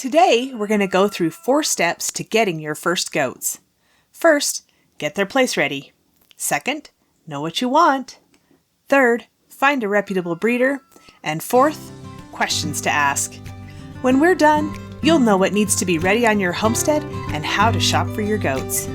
Today, we're going to go through 4 steps to getting your first goats. First, get their place ready. Second, know what you want. Third, find a reputable breeder. And fourth, questions to ask. When we're done, you'll know what needs to be ready on your homestead and how to shop for your goats.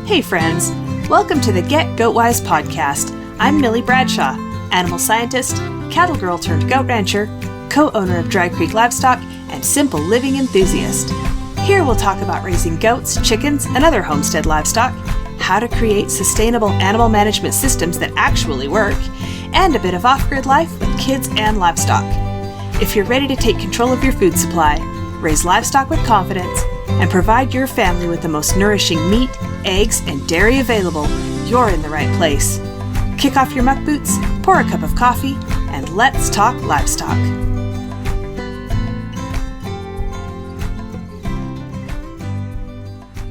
Hey friends, welcome to the Get Goat-Wise podcast. I'm Millie Bradshaw, animal scientist, cattle girl turned goat rancher, co-owner of Dry Creek Livestock, and simple living enthusiast. Here we'll talk about raising goats, chickens, and other homestead livestock, how to create sustainable animal management systems that actually work, and a bit of off-grid life with kids and livestock. If you're ready to take control of your food supply, raise livestock with confidence, and provide your family with the most nourishing meat, eggs, and dairy available, you're in the right place. Kick off your muck boots, pour a cup of coffee, and let's talk livestock.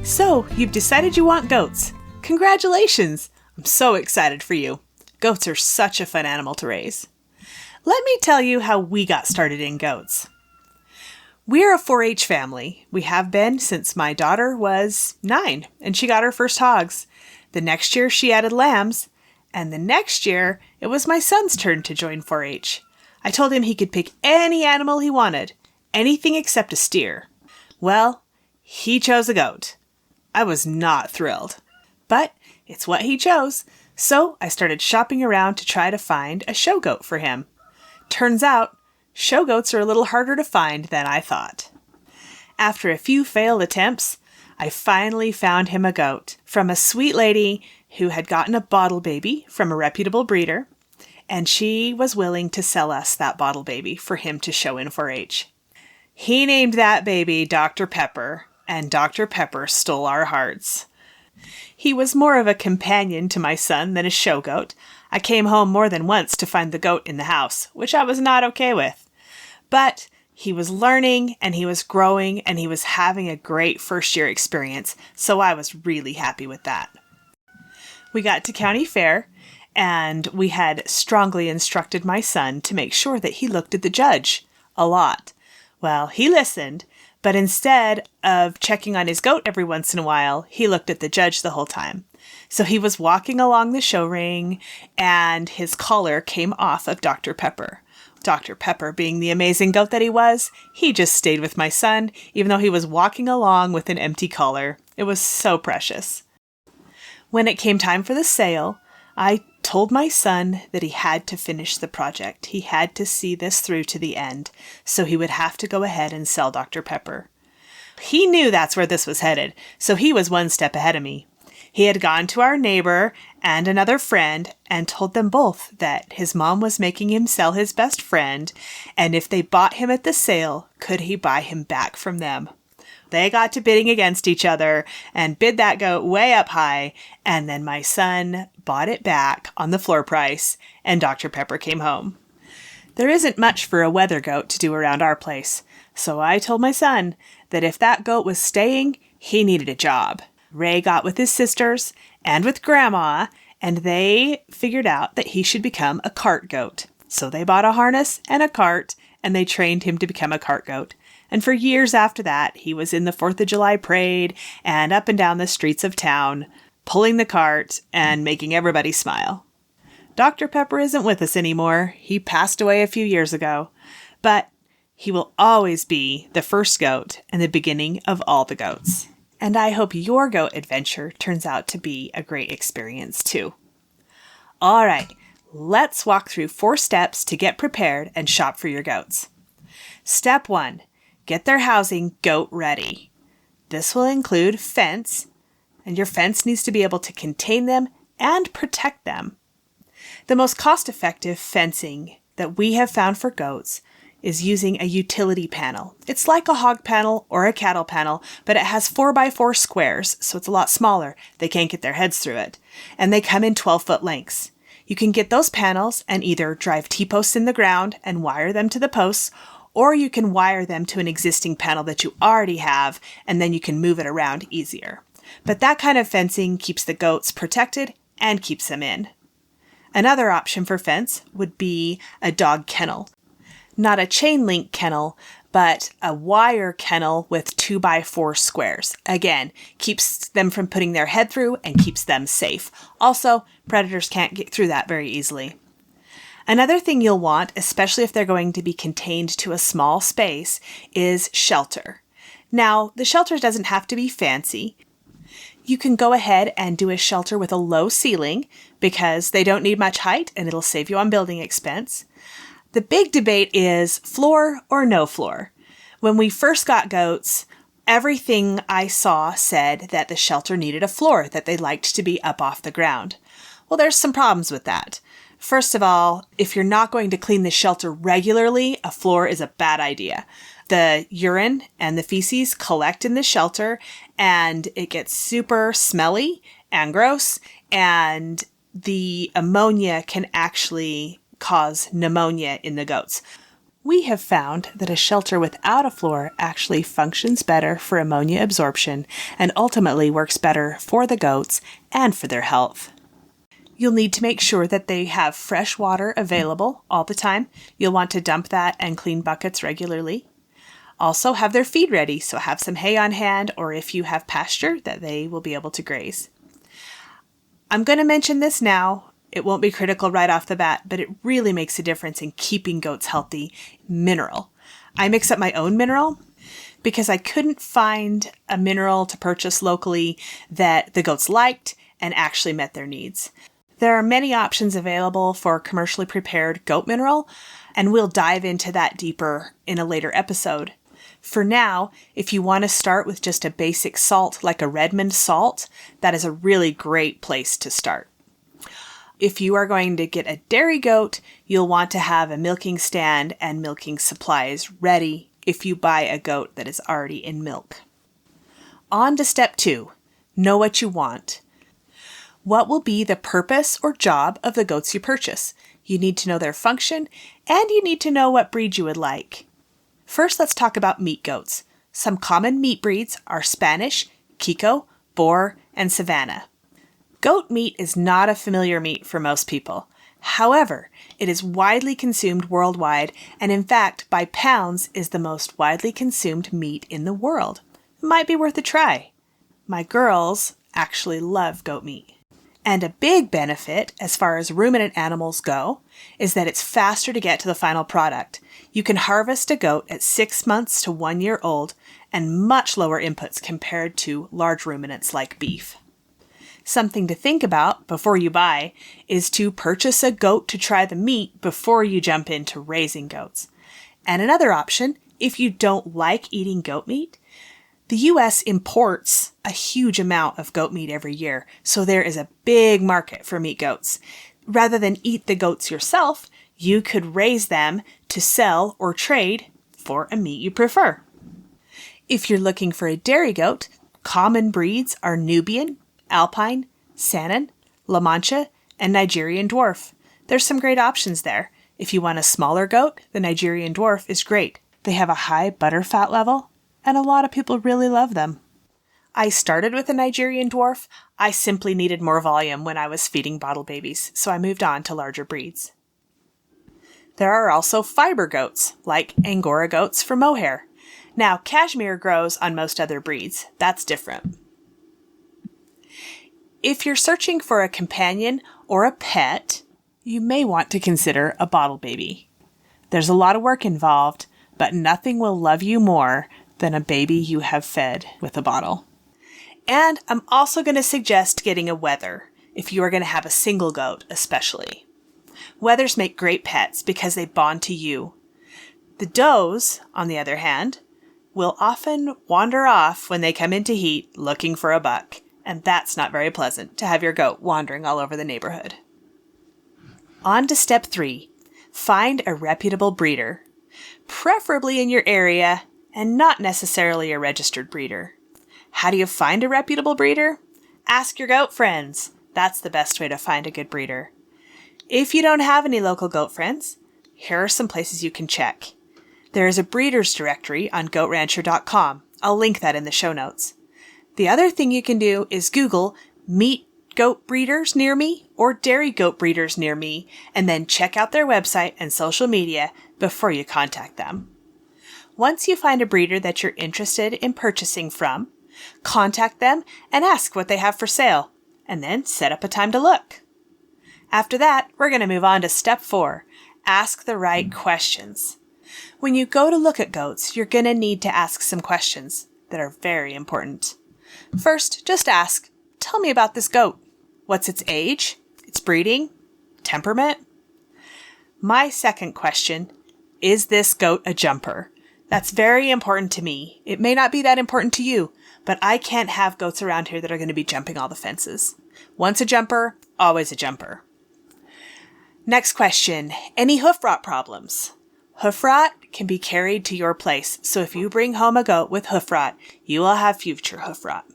So, you've decided you want goats. Congratulations! I'm so excited for you. Goats are such a fun animal to raise. Let me tell you how we got started in goats. We're a 4-H family. We have been since my daughter was 9 and she got her first hogs. The next year she added lambs, and the next year it was my son's turn to join 4-H. I told him he could pick any animal he wanted, anything except a steer. Well, he chose a goat. I was not thrilled, but it's what he chose, so I started shopping around to try to find a show goat for him. Turns out, show goats are a little harder to find than I thought. After a few failed attempts, I finally found him a goat from a sweet lady who had gotten a bottle baby from a reputable breeder, and she was willing to sell us that bottle baby for him to show in 4-H. He named that baby Dr. Pepper, and Dr. Pepper stole our hearts. He was more of a companion to my son than a show goat. I came home more than once to find the goat in the house, which I was not okay with. But he was learning, and he was growing, and he was having a great first-year experience, so I was really happy with that. We got to county fair, and we had strongly instructed my son to make sure that he looked at the judge a lot. Well, he listened, but instead of checking on his goat every once in a while, he looked at the judge the whole time. So he was walking along the show ring, and his collar came off of Dr. Pepper. Dr. Pepper, being the amazing goat that he was, he just stayed with my son, even though he was walking along with an empty collar. It was so precious. When it came time for the sale, I told my son that he had to finish the project. He had to see this through to the end, so he would have to go ahead and sell Dr. Pepper. He knew that's where this was headed, so he was one step ahead of me. He had gone to our neighbor and another friend and told them both that his mom was making him sell his best friend, and if they bought him at the sale, could he buy him back from them? They got to bidding against each other and bid that goat way up high, and then my son bought it back on the floor price, and Dr. Pepper came home. There isn't much for a weather goat to do around our place, so I told my son that if that goat was staying, he needed a job. Ray got with his sisters and with Grandma, and they figured out that he should become a cart goat. So they bought a harness and a cart, and they trained him to become a cart goat. And for years after that, he was in the 4th of July parade and up and down the streets of town, pulling the cart and making everybody smile. Dr. Pepper isn't with us anymore. He passed away a few years ago. But he will always be the first goat and the beginning of all the goats. And I hope your goat adventure turns out to be a great experience too. All right, let's walk through 4 steps to get prepared and shop for your goats. Step 1. Get their housing goat ready. This will include fence, and your fence needs to be able to contain them and protect them. The most cost-effective fencing that we have found for goats is using a utility panel. It's like a hog panel or a cattle panel, but it has 4x4 squares, so it's a lot smaller. They can't get their heads through it. And they come in 12-foot lengths. You can get those panels and either drive T-posts in the ground and wire them to the posts, or you can wire them to an existing panel that you already have, and then you can move it around easier. But that kind of fencing keeps the goats protected and keeps them in. Another option for fence would be a dog kennel. Not a chain link kennel, but a wire kennel with 2x4 squares. Again, keeps them from putting their head through and keeps them safe. Also, predators can't get through that very easily. Another thing you'll want, especially if they're going to be contained to a small space, is shelter. Now, the shelter doesn't have to be fancy. You can go ahead and do a shelter with a low ceiling because they don't need much height and it'll save you on building expense. The big debate is floor or no floor. When we first got goats, everything I saw said that the shelter needed a floor, that they liked to be up off the ground. Well, there's some problems with that. First of all, if you're not going to clean the shelter regularly, a floor is a bad idea. The urine and the feces collect in the shelter and it gets super smelly and gross, and the ammonia can actually cause pneumonia in the goats. We have found that a shelter without a floor actually functions better for ammonia absorption and ultimately works better for the goats and for their health. You'll need to make sure that they have fresh water available all the time. You'll want to dump that and clean buckets regularly. Also have their feed ready, so have some hay on hand, or if you have pasture, that they will be able to graze. I'm going to mention this now. It won't be critical right off the bat, but it really makes a difference in keeping goats healthy. Mineral. I mix up my own mineral because I couldn't find a mineral to purchase locally that the goats liked and actually met their needs. There are many options available for commercially prepared goat mineral, and we'll dive into that deeper in a later episode. For now, if you want to start with just a basic salt like a Redmond salt, that is a really great place to start. If you are going to get a dairy goat, you'll want to have a milking stand and milking supplies ready if you buy a goat that is already in milk. On to step 2. Know what you want. What will be the purpose or job of the goats you purchase? You need to know their function, and you need to know what breed you would like. First, let's talk about meat goats. Some common meat breeds are Spanish, Kiko, Boer, and Savannah. Goat meat is not a familiar meat for most people. However, it is widely consumed worldwide, and in fact, by pounds, is the most widely consumed meat in the world. It might be worth a try. My girls actually love goat meat. And a big benefit, as far as ruminant animals go, is that it's faster to get to the final product. You can harvest a goat at 6 months to 1 year old and much lower inputs compared to large ruminants like beef. Something to think about before you buy is to purchase a goat to try the meat before you jump into raising goats. And another option, if you don't like eating goat meat, the U.S. imports a huge amount of goat meat every year, so there is a big market for meat goats. Rather than eat the goats yourself, you could raise them to sell or trade for a meat you prefer. If you're looking for a dairy goat, common breeds are Nubian, Alpine, Saanen, La Mancha, and Nigerian Dwarf. There's some great options there. If you want a smaller goat, the Nigerian Dwarf is great. They have a high butter fat level, and a lot of people really love them. I started with a Nigerian Dwarf. I simply needed more volume when I was feeding bottle babies, so I moved on to larger breeds. There are also fiber goats, like Angora goats for mohair. Now, cashmere grows on most other breeds. That's different. If you're searching for a companion or a pet, you may want to consider a bottle baby. There's a lot of work involved, but nothing will love you more than a baby you have fed with a bottle. And I'm also going to suggest getting a wether, if you are going to have a single goat especially. Wethers make great pets because they bond to you. The does, on the other hand, will often wander off when they come into heat looking for a buck, and that's not very pleasant to have your goat wandering all over the neighborhood. On to step 3. Find a reputable breeder, preferably in your area and not necessarily a registered breeder. How do you find a reputable breeder? Ask your goat friends. That's the best way to find a good breeder. If you don't have any local goat friends, here are some places you can check. There is a breeders directory on goatrancher.com. I'll link that in the show notes. The other thing you can do is Google meat goat breeders near me or dairy goat breeders near me, and then check out their website and social media before you contact them. Once you find a breeder that you're interested in purchasing from, contact them and ask what they have for sale, and then set up a time to look. After that, we're going to move on to step 4, ask the right questions. When you go to look at goats, you're going to need to ask some questions that are very important. First, just ask, tell me about this goat. What's its age, its breeding, temperament? My second question, is this goat a jumper? That's very important to me. It may not be that important to you, but I can't have goats around here that are going to be jumping all the fences. Once a jumper, always a jumper. Next question, any hoof rot problems? Hoof rot can be carried to your place, so if you bring home a goat with hoof rot, you will have future hoof rot.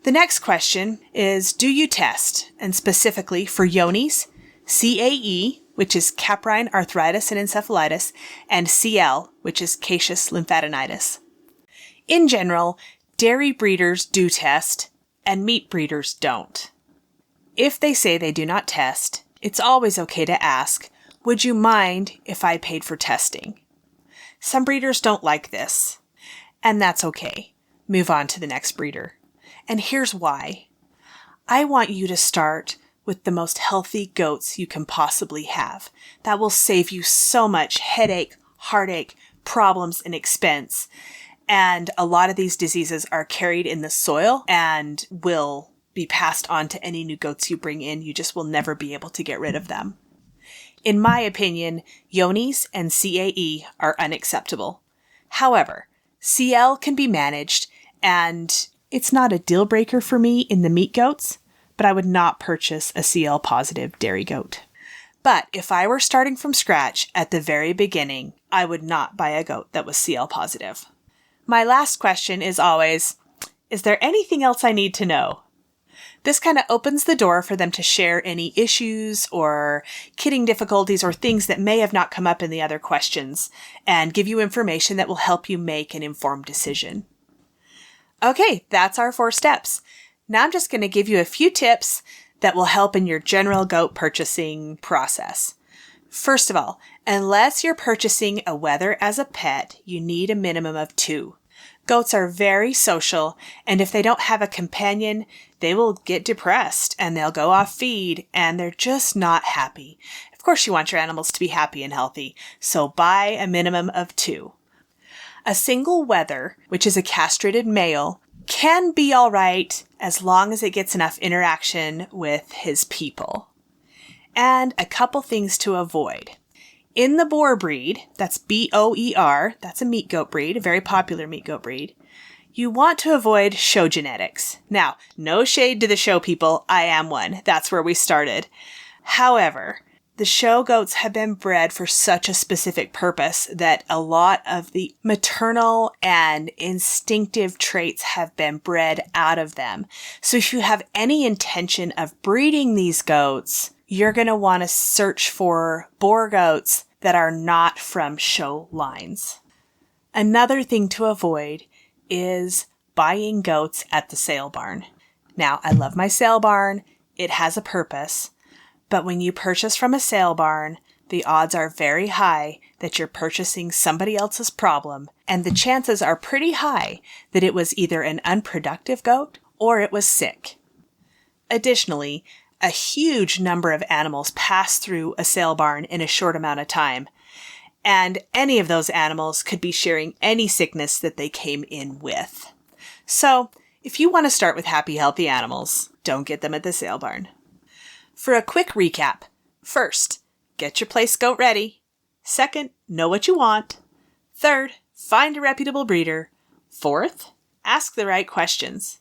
The next question is, do you test, and specifically for Johne's, CAE, which is caprine arthritis and encephalitis, and CL, which is caseous lymphadenitis. In general, dairy breeders do test, and meat breeders don't. If they say they do not test, it's always okay to ask, would you mind if I paid for testing? Some breeders don't like this, and that's okay. Move on to the next breeder. And here's why. I want you to start with the most healthy goats you can possibly have. That will save you so much headache, heartache, problems, and expense. And a lot of these diseases are carried in the soil and will be passed on to any new goats you bring in. You just will never be able to get rid of them. In my opinion, Johne's and CAE are unacceptable. However, CL can be managed, and it's not a deal breaker for me in the meat goats, but I would not purchase a CL positive dairy goat. But if I were starting from scratch at the very beginning, I would not buy a goat that was CL positive. My last question is always, is there anything else I need to know? This kind of opens the door for them to share any issues or kidding difficulties or things that may have not come up in the other questions and give you information that will help you make an informed decision. Okay, that's our 4 steps. Now I'm just going to give you a few tips that will help in your general goat purchasing process. First of all, unless you're purchasing a wether as a pet, you need a minimum of 2. Goats are very social, and if they don't have a companion, they will get depressed and they'll go off feed and they're just not happy. Of course, you want your animals to be happy and healthy, so buy a minimum of 2. A single wether, which is a castrated male, can be all right as long as it gets enough interaction with his people. And a couple things to avoid. In the boar breed, that's BOER, that's a meat goat breed, a very popular meat goat breed, you want to avoid show genetics. Now, no shade to the show people, I am one. That's where we started. However, the show goats have been bred for such a specific purpose that a lot of the maternal and instinctive traits have been bred out of them. So if you have any intention of breeding these goats, you're going to want to search for boar goats that are not from show lines. Another thing to avoid is buying goats at the sale barn. Now, I love my sale barn. It has a purpose. But when you purchase from a sale barn, the odds are very high that you're purchasing somebody else's problem, and the chances are pretty high that it was either an unproductive goat or it was sick. Additionally, a huge number of animals pass through a sale barn in a short amount of time, and any of those animals could be sharing any sickness that they came in with. So, if you want to start with happy, healthy animals, don't get them at the sale barn. For a quick recap, first, get your place goat ready. Second, know what you want. Third, find a reputable breeder. Fourth, ask the right questions.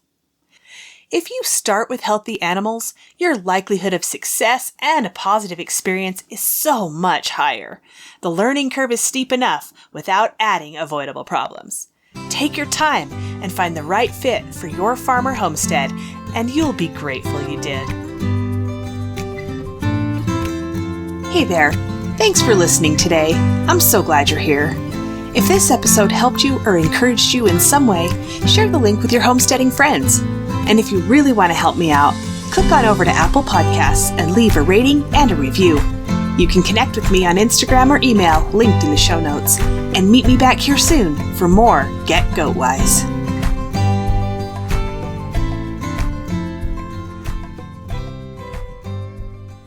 If you start with healthy animals, your likelihood of success and a positive experience is so much higher. The learning curve is steep enough without adding avoidable problems. Take your time and find the right fit for your farm or homestead, and you'll be grateful you did. Hey there, thanks for listening today. I'm so glad you're here. If this episode helped you or encouraged you in some way, share the link with your homesteading friends. And if you really want to help me out, click on over to Apple Podcasts and leave a rating and a review. You can connect with me on Instagram or email, linked in the show notes, and meet me back here soon for more Get Goat Wise.